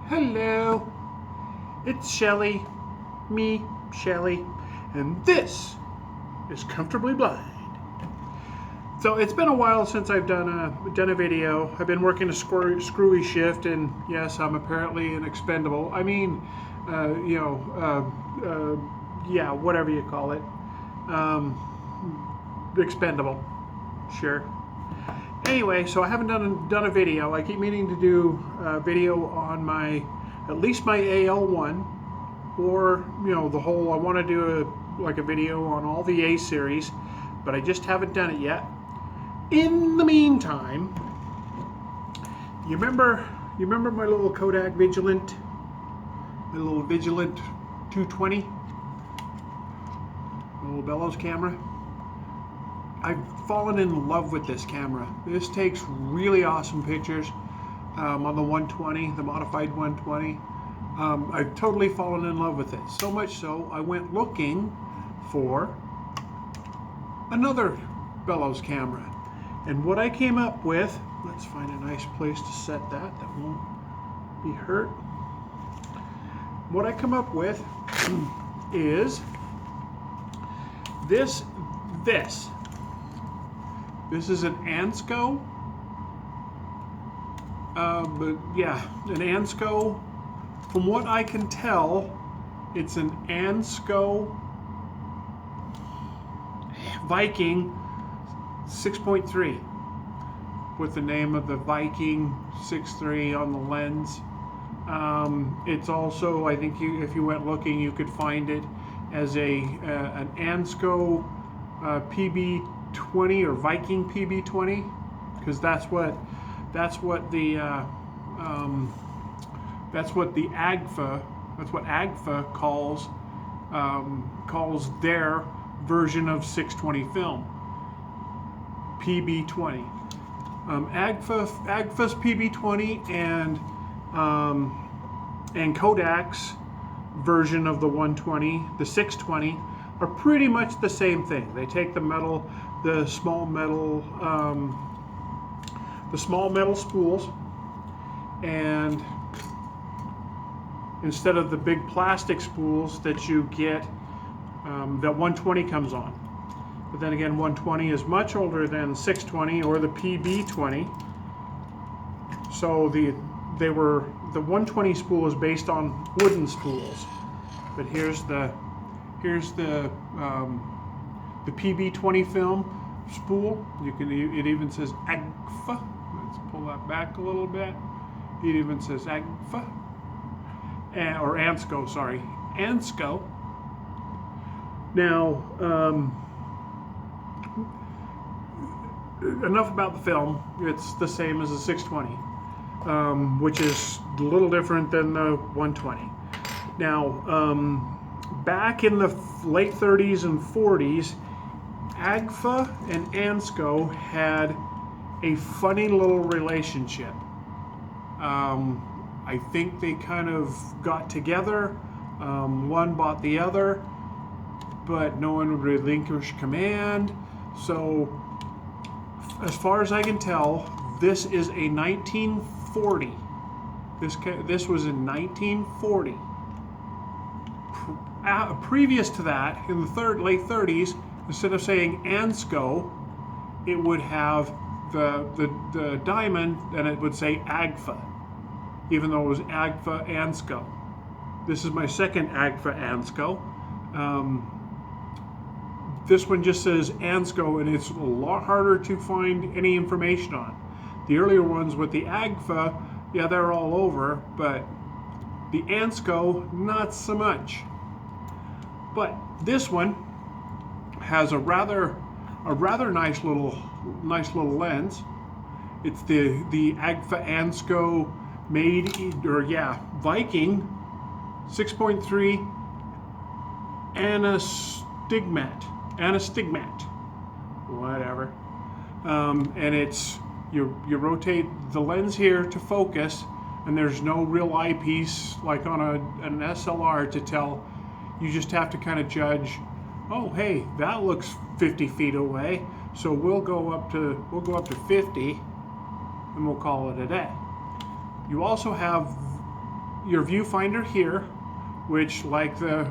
Hello, it's Shelly, me, Shelly, and this is Comfortably Blind. So it's been a while since I've done a video. I've been working a screwy shift, and yes, I'm apparently an expendable. I mean, yeah, whatever you call it, expendable, sure. Anyway, so I haven't done a video. I keep meaning to do a video on at least my AL1, or the whole. I want to do a video on all the A series, but I just haven't done it yet. In the meantime, you remember my little Kodak Vigilant, my little Vigilant 220, my little bellows camera. I've fallen in love with this camera. This takes really awesome pictures on the 120, the modified 120. I've totally fallen in love with it. So much so, I went looking for another bellows camera. And what I came up with, let's find a nice place to set that won't be hurt. What I come up with is this. This is an Ansco, but yeah, an Ansco. From what I can tell, it's an Ansco Viking 6.3 with the name of the Viking 6.3 on the lens. It's also, I think if you went looking, you could find it as an Ansco PB-20 or Viking PB-20, because that's what the Agfa calls their version of 620 film, PB-20. Agfa's PB-20 and Kodak's version of the 120, the 620, are pretty much the same thing. They take the small metal spools, and instead of the big plastic spools that you get, that 120 comes on. But then again, 120 is much older than 620 or the PB-20. So the 120 spool is based on wooden spools. But here's the PB-20 film spool. It even says Agfa. Let's pull that back a little bit. It even says Agfa, or Ansco, sorry, Ansco. Now, enough about the film. It's the same as the 620, which is a little different than the 120. Now, back in the late 30s and 40s, Agfa and Ansco had a funny little relationship. I think they kind of got together. One bought the other, but no one would relinquish command. So, as far as I can tell, this is a 1940. This was in 1940. Previous to that, in the late 30s, instead of saying Ansco, it would have the diamond, and it would say Agfa, even though it was Agfa-Ansco. This is my second Agfa-Ansco. This one just says Ansco, and it's a lot harder to find any information on. The earlier ones with the Agfa, yeah, they're all over, but the Ansco, not so much. But this one has a rather nice little lens. It's the Agfa-Ansco Viking 6.3 Anastigmat, whatever. And it's you rotate the lens here to focus, and there's no real eyepiece like on an SLR to tell. You just have to kind of judge. Oh, hey, that looks 50 feet away, so we'll go up to 50, and we'll call it a day. You also have your viewfinder here, which like the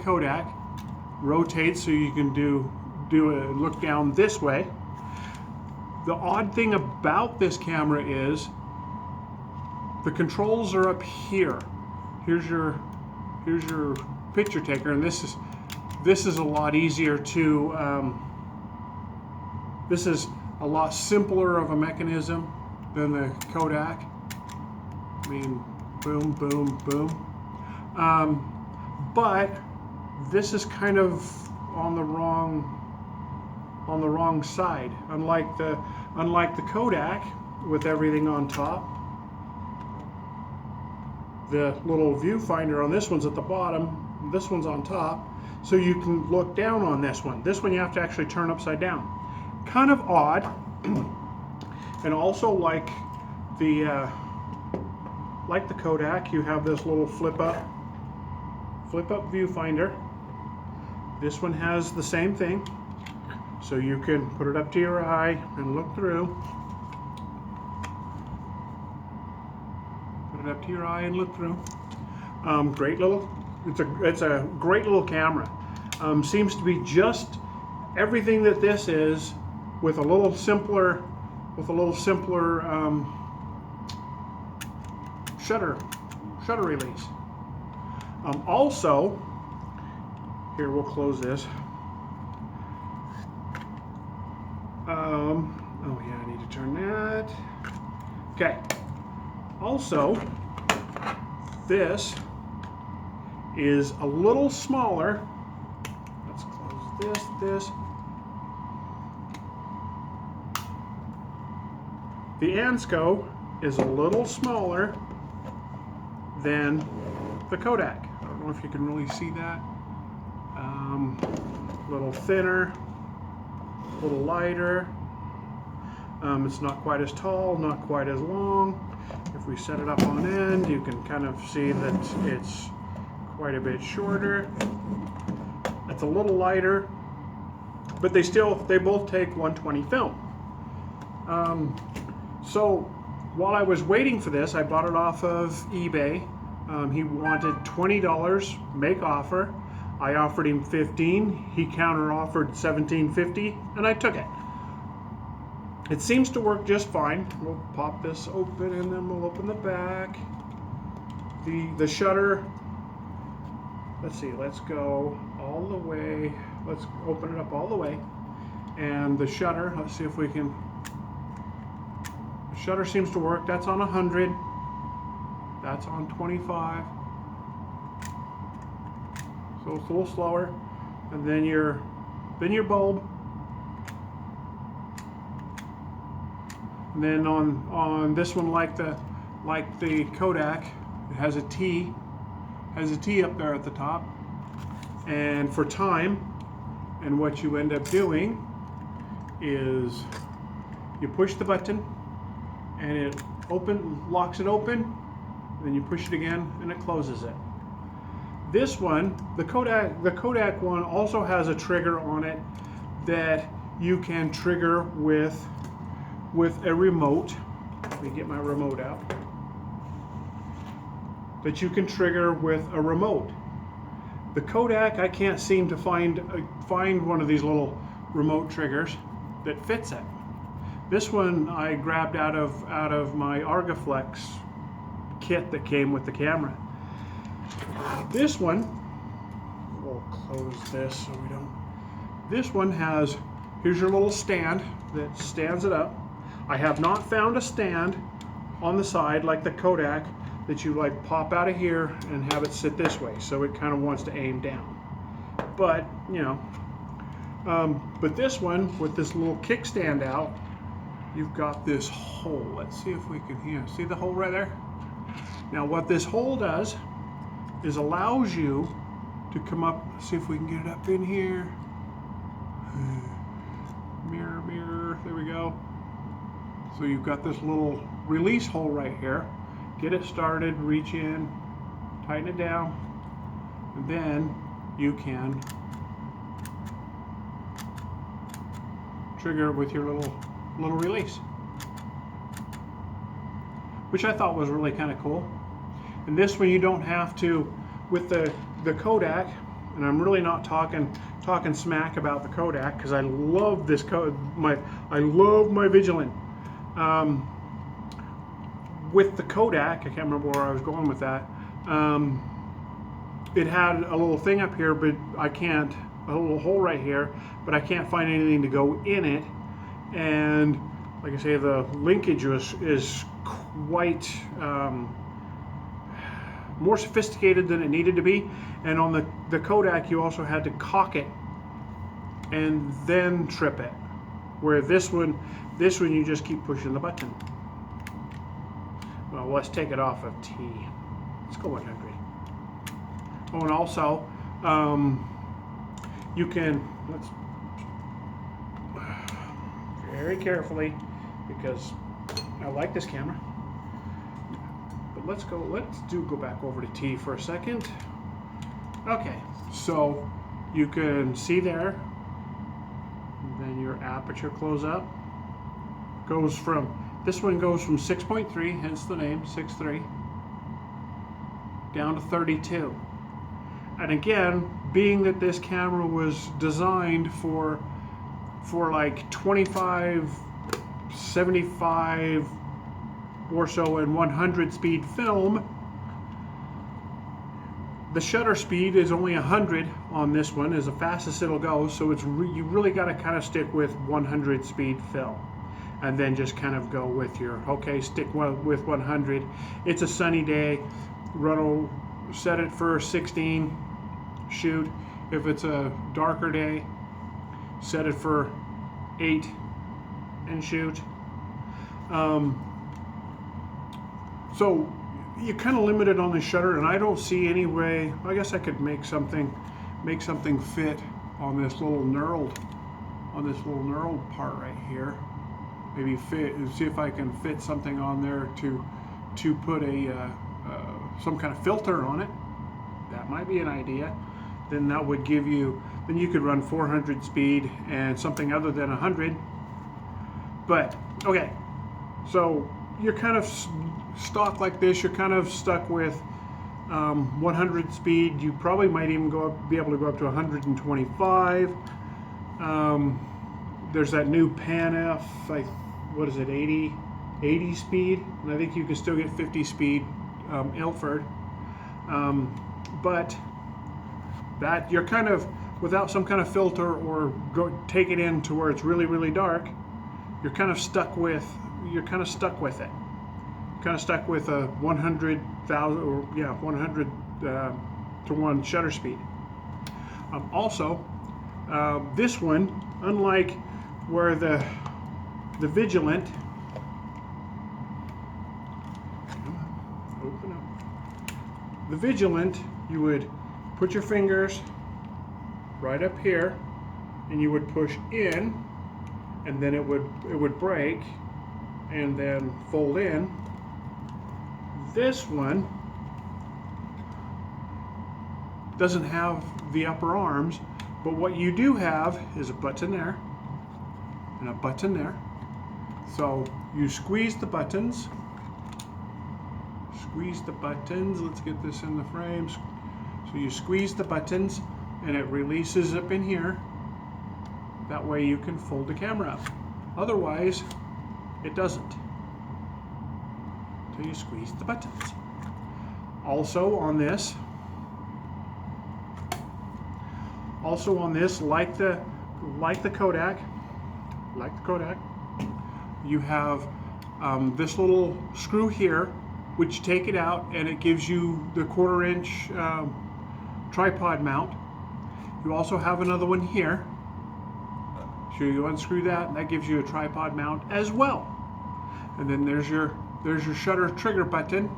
Kodak, rotates so you can look down this way. The odd thing about this camera is the controls are up here. Here's your picture taker, and this is a lot easier to. This is a lot simpler of a mechanism than the Kodak. I mean, boom, boom, boom. But this is kind of on the wrong side. Unlike the Kodak with everything on top, the little viewfinder on this one's at the bottom, this one's on top, so you can look down on this one. This one you have to actually turn upside down. Kind of odd. And also like the Kodak, you have this little flip up viewfinder. This one has the same thing, so you can put it up to your eye and look through. Put it up to your eye and look through. Great little. It's a great little camera. Seems to be just everything that this is, with a little simpler shutter release. Also, here, we'll close this. Oh yeah, I need to turn that. Okay. Also, this is a little smaller. Let's close this. The Ansco is a little smaller than the Kodak. I don't know if you can really see that. A little thinner, a little lighter. It's not quite as tall, not quite as long. If we set it up on end, you can kind of see that it's quite a bit shorter. It's a little lighter, but they both take 120 film. So while I was waiting for this, I bought it off of eBay. He wanted $20, make offer. I offered him $15. He counter offered $17.50, and I took it. It seems to work just fine. We'll pop this open, and then we'll open the back. The shutter. Let's see. Let's go all the way. Let's open it up all the way, and the shutter. Let's see if we can. The shutter seems to work. That's on 100. That's on 25. So it's a little slower. And then your bulb. And then on this one, like the Kodak, it has a T. Has a T up there at the top. And for time, and what you end up doing is you push the button and it locks it open. Then you push it again and it closes it. This one, the Kodak one, also has a trigger on it that you can trigger with a remote. Let me get my remote out. That you can trigger with a remote. The Kodak, I can't seem to find one of these little remote triggers that fits it. This one I grabbed out of my Argaflex kit that came with the camera. This one, we'll close this so we don't. This one has, here's your little stand that stands it up. I have not found a stand on the side like the Kodak that you like pop out of here and have it sit this way, so it kind of wants to aim down. But you know, but this one with this little kickstand out, you've got this hole. Let's see if we can here. See the hole right there? Now what this hole does is allows you to come up. See if we can get it up in here. Mirror, mirror. There we go. So you've got this little release hole right here. Get it started, reach in, tighten it down, and then you can trigger with your little release, which I thought was really kind of cool. And this one you don't have to, with the Kodak, and I'm really not talking smack about the Kodak, because I love this I love my Vigilant. With the Kodak, I can't remember where I was going with that. It had a little thing up here, but I can't, a little hole right here, but I can't find anything to go in it. And like I say, the linkage is quite more sophisticated than it needed to be. And on the Kodak, you also had to cock it and then trip it. Where this one you just keep pushing the button. Well, let's take it off of T. Let's go 100. Oh, and also, you can, let's, very carefully, because I like this camera. But let's go back over to T for a second. Okay, so you can see there, then your aperture close up. Goes from, this one goes from 6.3, hence the name, 6.3, down to 32. And again, being that this camera was designed for like 25, 75 or so and 100 speed film, the shutter speed is only 100 on this one, is the fastest it'll go. So it's you really got to kind of stick with 100 speed film, and then just kind of go with your, okay, stick with 100. It's a sunny day, set it for 16, shoot. If it's a darker day, set it for 8 and shoot. So you're kind of limited on the shutter, and I don't see any way. I guess I could make something fit on this little knurled part right here. Maybe see if I can fit something on there to put a some kind of filter on it. That might be an idea. Then that would give you, then you could run 400 speed and something other than 100. But okay, so you're kind of stock like this. You're kind of stuck with 100 speed. You probably might even be able to go up to 125. There's that new Pan F, like, what is it, 80 speed, and I think you can still get 50 speed Ilford. But that you're kind of without some kind of filter or take it in to where it's really, really dark. You're kind of stuck with it. Kind of stuck with a 100,000 or 100 to 1 shutter speed. Also, this one, unlike where the Vigilant, open up. The Vigilant, you would put your fingers right up here, and you would push in, and then it would break, and then fold in. This one doesn't have the upper arms, but what you do have is a button there and a button there. So you squeeze the buttons. Let's get this in the frames. So you squeeze the buttons and it releases up in here. That way you can fold the camera up. Otherwise, it doesn't. So you squeeze the buttons. Also on this, like the Kodak, you have this little screw here, which you take it out and it gives you the 1/4 inch tripod mount. You also have another one here. So you unscrew that, and that gives you a tripod mount as well. And then there's your shutter trigger button.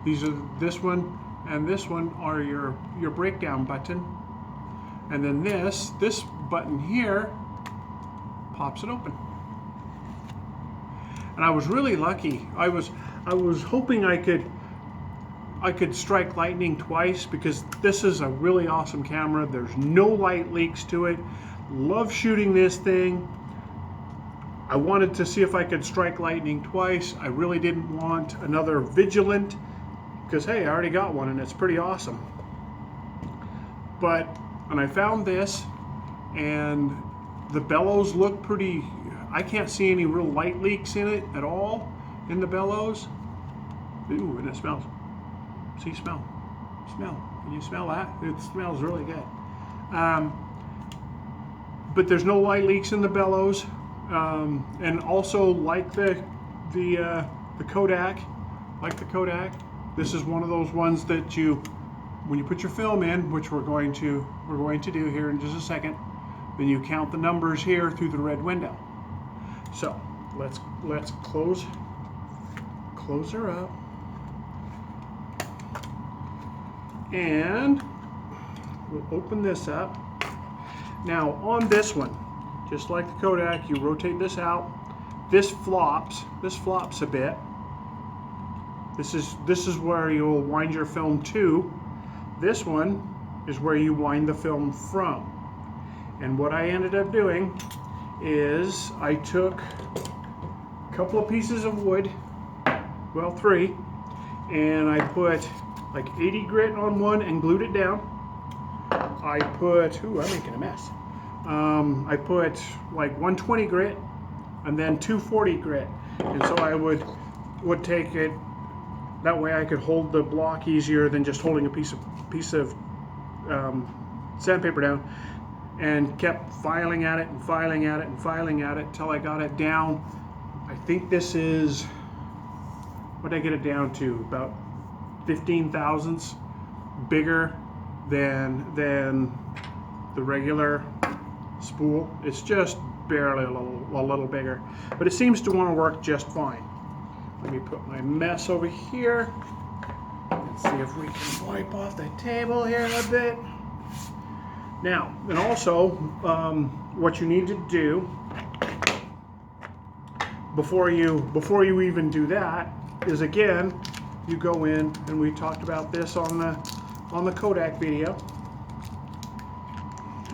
These are this one and this one are your breakdown button. And then this button here pops it open. And I was really lucky. I was hoping I could strike lightning twice, because this is a really awesome camera. There's no light leaks to it. Love shooting this thing. I wanted to see if I could strike lightning twice. I really didn't want another Vigilant because hey, I already got one and it's pretty awesome. And I found this, and the bellows look pretty, I can't see any real light leaks in it at all, in the bellows. Ooh, and it smells. See, smell. Can you smell that? It smells really good. But there's no light leaks in the bellows. And also, like the Kodak, this is one of those ones that when you put your film in, which we're going to do here in just a second, then you count the numbers here through the red window. So let's close her up, and we'll open this up. Now on this one, just like the Kodak, you rotate this out. This flops a bit. This is where you'll wind your film to. This one is where you wind the film from. And what I ended up doing is I took a couple of pieces of wood, well, 3, and I put like 80 grit on one and glued it down. I put, ooh, I'm making a mess. I put like 120 grit and then 240 grit. And so I would take it, that way I could hold the block easier than just holding a piece of sandpaper down, and kept filing at it and filing at it and filing at it until I got it down. I think this is, what did I get it down to? About 15 thousandths bigger than the regular spool. It's just barely a little bigger, but it seems to want to work just fine. Let me put my mess over here and see if we can wipe off the table here a bit. Now, and also, what you need to do before you even do that is, again, you go in, and we talked about this on the Kodak video.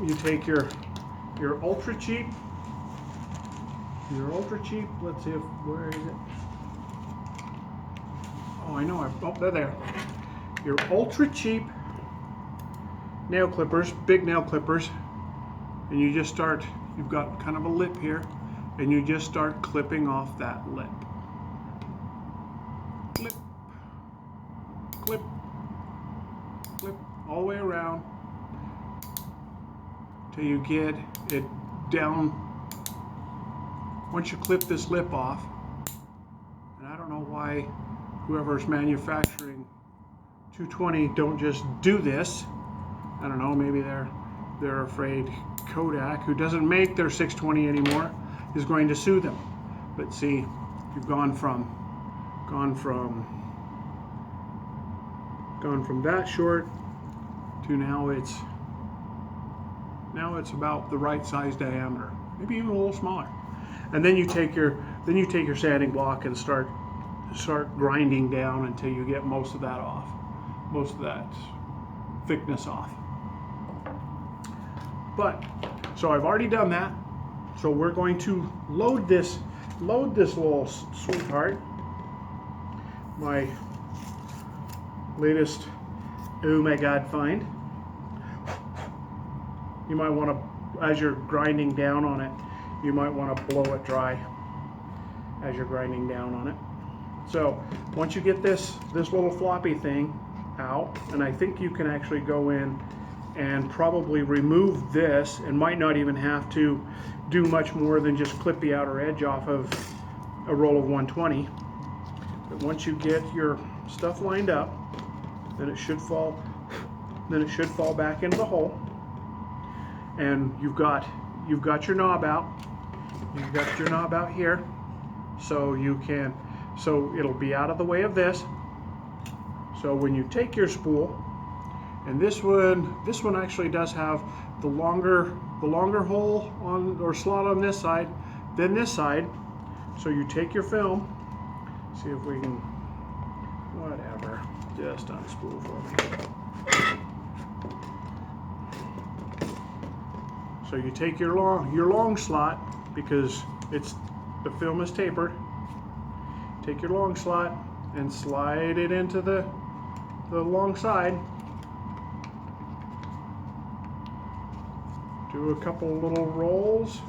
You take your ultra cheap. Let's see where is it? Oh, I know. They're there. Your ultra cheap nail clippers, big nail clippers, and you just start. You've got kind of a lip here, and you just start clipping off that lip. Clip, clip, clip, all the way around till you get it down. Once you clip this lip off, and I don't know why whoever's manufacturing 220 don't just do this. I don't know, maybe they're afraid Kodak, who doesn't make their 620 anymore, is going to sue them. But see, you've gone from that short to now it's about the right size diameter, maybe even a little smaller. And then you take your sanding block and start grinding down until you get most of that off, most of that thickness off. But so I've already done that. So we're going to load this little sweetheart, my latest oh my god find. You might want to, as you're grinding down on it, you might want to blow it dry as you're grinding down on it. So once you get this little floppy thing out, and I think you can actually go in and probably remove this, and might not even have to do much more than just clip the outer edge off of a roll of 120. But once you get your stuff lined up, then it should fall back into the hole. And you've got your knob out. You've got your knob out here, so it'll be out of the way of this. So when you take your spool, and this one actually does have the longer hole on, or slot on this side than this side. So you take your film, see if we can, whatever, just unspool for me. So you take your long slot, because the film is tapered. Take your long slot and slide it into the the long side. Do a couple little rolls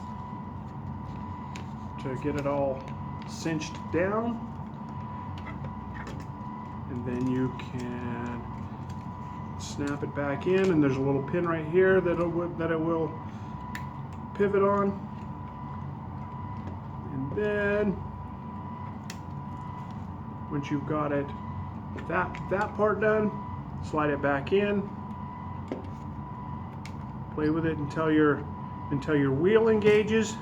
to get it all cinched down, and then you can snap it back in, and there's a little pin right here that it will pivot on. And then once you've got it that part done, slide it back in, play with it until your wheel engages,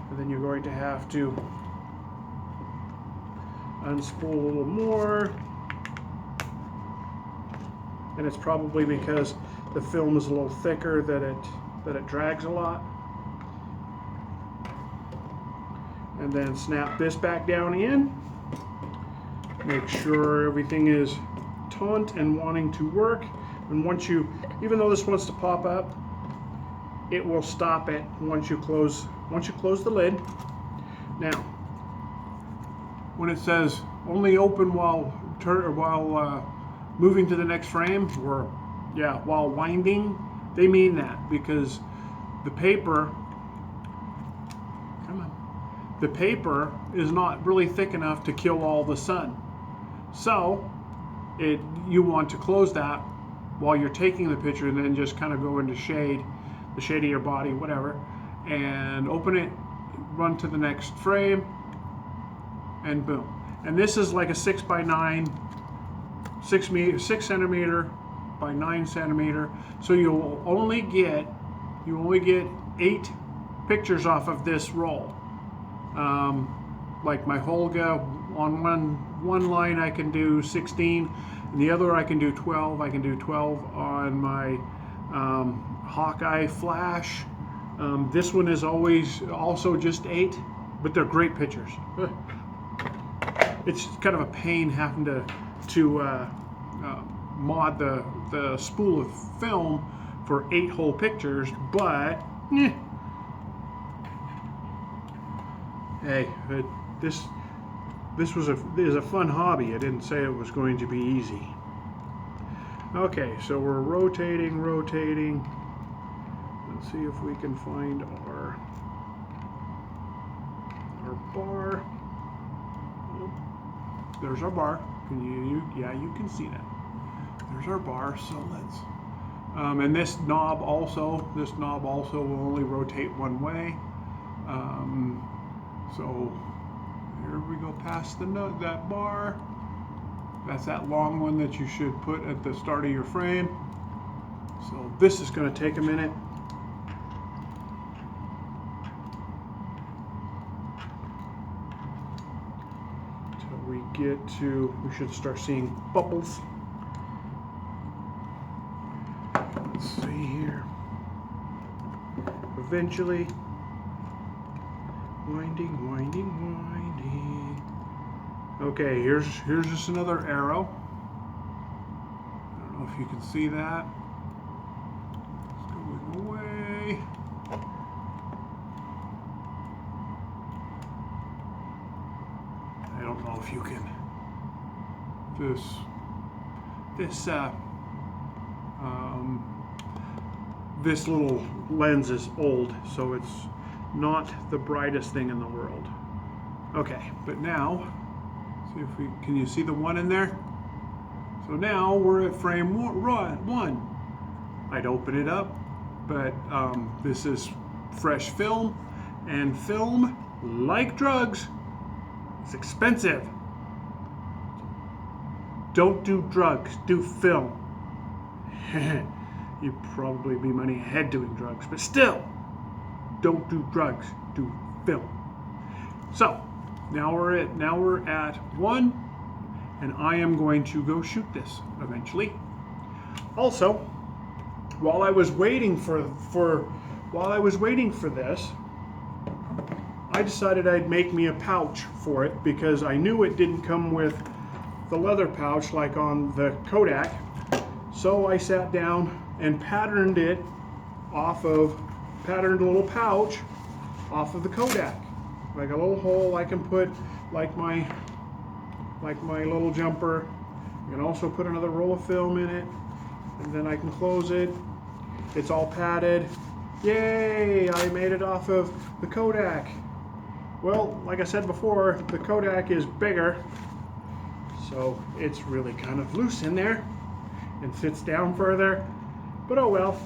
and then you're going to have to unspool a little more. And it's probably because the film is a little thicker that it drags a lot. And then snap this back down in. Make sure everything is taut and wanting to work. And once even though this wants to pop up, it will stop it once you close the lid. Now, when it says only open while moving to the next frame, or while winding, they mean that because the paper is not really thick enough to kill all the sun. So you want to close that while you're taking the picture, and then just kind of go into the shade of your body, whatever, and open it, run to the next frame, and boom. And this is like a 6 centimeter by 9 centimeter. So you'll only get 8 pictures off of this roll. Like my Holga, on one line I can do 16, and the other I can do 12. I can do 12 on my Hawkeye Flash. This one is also just 8, but they're great pictures. It's kind of a pain having to mod the spool of film for 8 whole pictures, but hey, this is a fun hobby. I didn't say it was going to be easy. Okay, so we're rotating. Let's see if we can find our bar. Oh, there's our bar. You can see that. There's our bar. So let's and this knob also will only rotate one way. So here we go past that bar. That's that long one that you should put at the start of your frame. So this is going to take a minute. Until we should start seeing bubbles. Let's see here. Eventually. Winding. Okay, here's just another arrow. I don't know if you can see that. It's going away. I don't know if you can. This little lens is old, so it's not the brightest thing in the world. Okay, but now, see if can you see the 1 in there? So now we're at frame 1. I'd open it up, but this is fresh film, and film, like drugs, is expensive. Don't do drugs, do film. You'd probably be money ahead doing drugs, but still, don't do drugs, do film. So now we're at 1, and I am going to go shoot this eventually. Also, while I was waiting for this, I decided I'd make me a pouch for it because I knew it didn't come with the leather pouch like on the Kodak. So I sat down and patterned a little pouch off of the Kodak, like a little hole I can put like my little jumper You can also put another roll of film in it, and then I can close it. It's all padded. Yay! I made it off of the Kodak. Well, like I said before, the Kodak is bigger, so it's really kind of loose in there and fits down further. But oh well,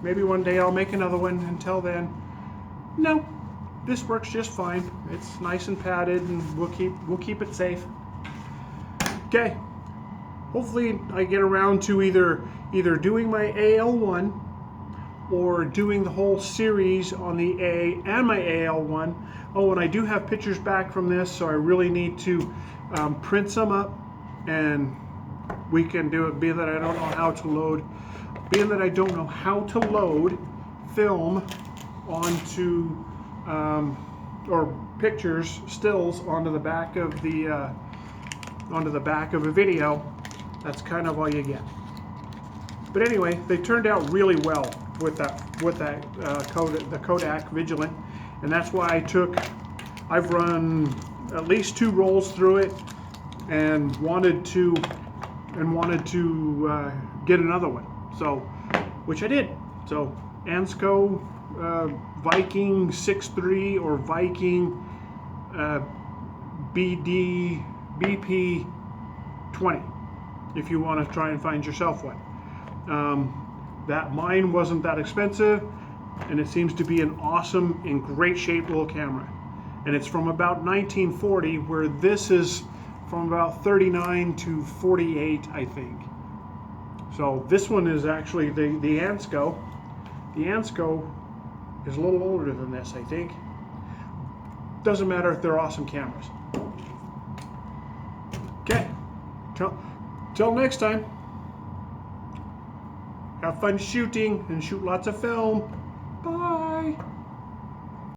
maybe one day I'll make another one. Until then, no, this works just fine. It's nice and padded, and we'll keep it safe. Okay, hopefully I get around to either doing my AL1 or doing the whole series on the A and my AL1. Oh, and I do have pictures back from this, so I really need to print some up, and we can do it. Being that I don't know how to load film onto or pictures, stills onto the back of the a video. That's kind of all you get. But anyway, they turned out really well with the Kodak Vigilant, and that's why I've run at least 2 rolls through it, and wanted to get another one. So, which I did. So, Ansco Viking 6.3 or Viking BP-20, if you want to try and find yourself one. That mine wasn't that expensive, and it seems to be an awesome and great shape little camera. And it's from about 1940, where this is from about 39 to 48, I think. So this one is actually the Ansco. The Ansco is a little older than this, I think. Doesn't matter if they're awesome cameras. Okay, till next time. Have fun shooting and shoot lots of film. Bye.